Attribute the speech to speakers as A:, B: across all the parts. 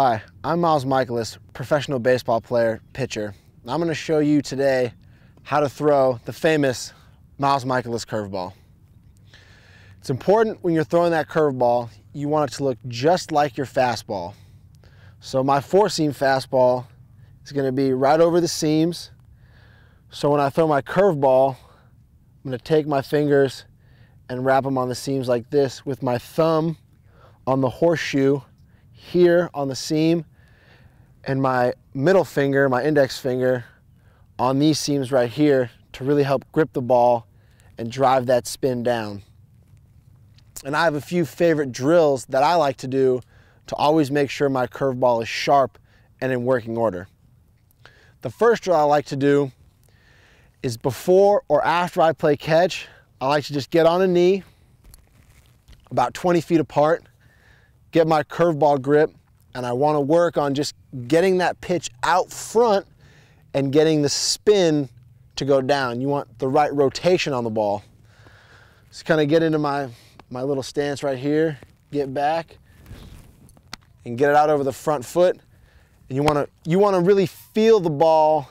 A: Hi, I'm Mikolas, professional baseball player, pitcher. I'm going to show you today how to throw the famous Mikolas curveball. It's important when you're throwing that curveball, you want it to look just like your fastball. So my four-seam fastball is going to be right over the seams. So when I throw my curveball, I'm going to take my fingers and wrap them on the seams like this with my thumb on the horseshoe here on the seam and my middle finger, my index finger, on these seams right here to really help grip the ball and drive that spin down. And I have a few favorite drills that I like to do to always make sure my curveball is sharp and in working order. The first drill I like to do is before or after I play catch. I like to just get on a knee about 20 feet apart, get my curveball grip, and I want to work on just getting that pitch out front and getting the spin to go down. You want the right rotation on the ball. Just kind of get into my little stance right here, get back, and get it out over the front foot. And you want to really feel the ball.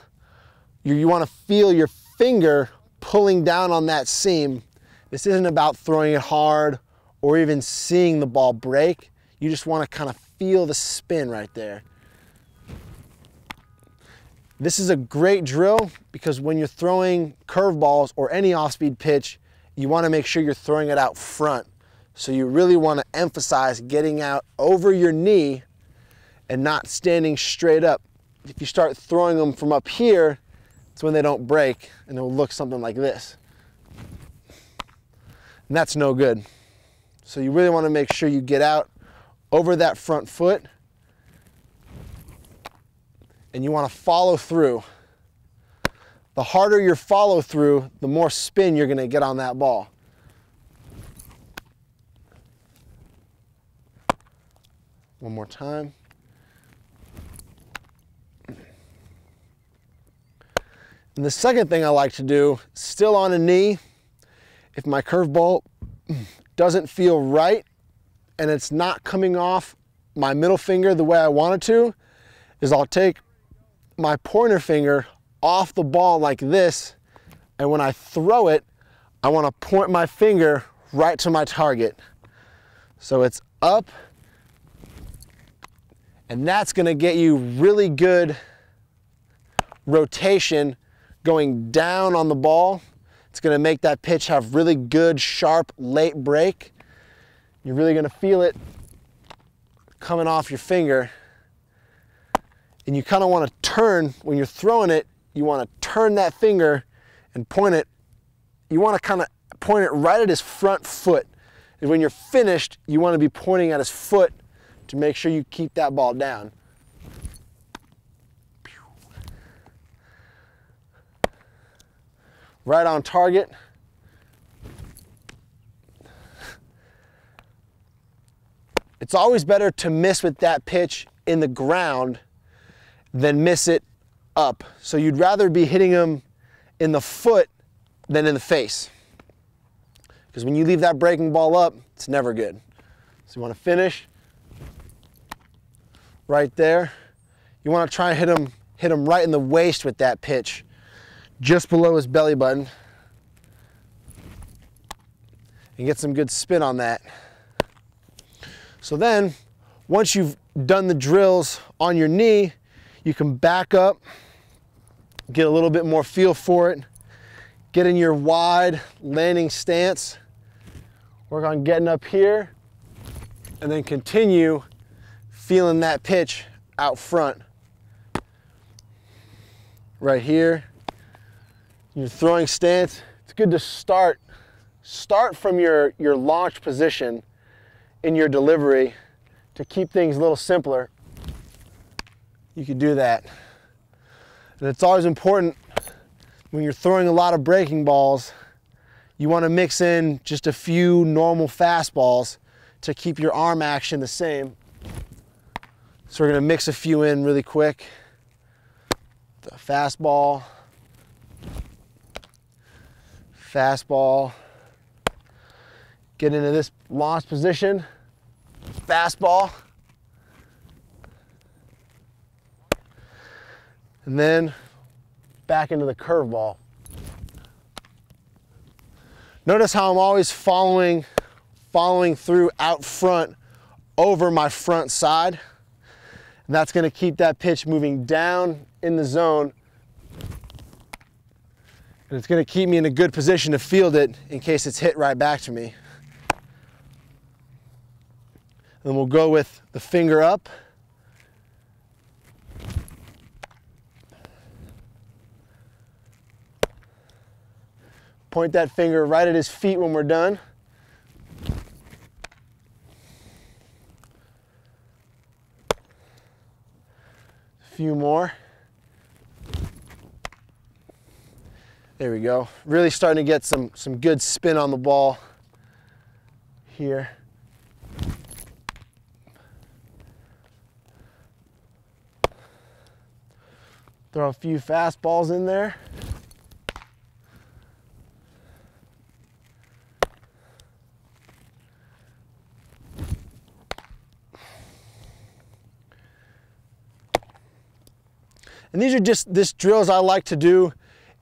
A: You want to feel your finger pulling down on that seam. This isn't about throwing it hard or even seeing the ball break. You just want to kind of feel the spin right there. This is a great drill because when you're throwing curveballs or any off-speed pitch, you want to make sure you're throwing it out front. So you really want to emphasize getting out over your knee and not standing straight up. If you start throwing them from up here, it's when they don't break and it'll look something like this. And that's no good. So you really want to make sure you get out over that front foot and you want to follow through. The harder your follow through, the more spin you're going to get on that ball. One more time. And the second thing I like to do, still on a knee, if my curveball doesn't feel right and it's not coming off my middle finger the way I want it to, is I'll take my pointer finger off the ball like this, and when I throw it, I want to point my finger right to my target. So it's up, and that's going to get you really good rotation going down on the ball. It's going to make that pitch have really good, sharp, late break. You're really going to feel it coming off your finger. And you kind of want to turn, when you're throwing it, you want to turn that finger and point it. You want to kind of point it right at his front foot. And when you're finished, you want to be pointing at his foot to make sure you keep that ball down. Right on target. It's always better to miss with that pitch in the ground than miss it up. So you'd rather be hitting him in the foot than in the face. Because when you leave that breaking ball up, it's never good. So you want to finish right there. You want to try and hit him right in the waist with that pitch, just below his belly button, and get some good spin on that. So then, once you've done the drills on your knee, you can back up, get a little bit more feel for it, get in your wide landing stance, work on getting up here, and then continue feeling that pitch out front. Right here, your throwing stance. It's good to start from your launch position in your delivery to keep things a little simpler. You could do that. And it's always important when you're throwing a lot of breaking balls, you want to mix in just a few normal fastballs to keep your arm action the same. So we're going to mix a few in really quick. The fastball, get into this launch position, fastball, And then back into the curveball. Notice how I'm always following through out front over my front side. And that's going to keep that pitch moving down in the zone. And it's going to keep me in a good position to field it in case it's hit right back to me. Then we'll go with the finger up. Point that finger right at his feet when we're done. A few more. There we go. Really starting to get some good spin on the ball here. Throw a few fastballs in there. And these are just drills I like to do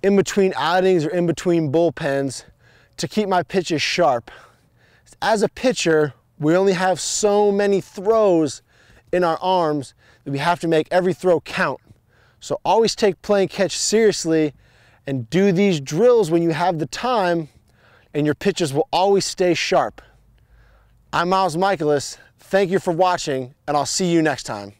A: in between outings or in between bullpens to keep my pitches sharp. As a pitcher, we only have so many throws in our arms that we have to make every throw count. So always take playing catch seriously and do these drills when you have the time, and your pitches will always stay sharp. I'm Mikolas. Thank you for watching, and I'll see you next time.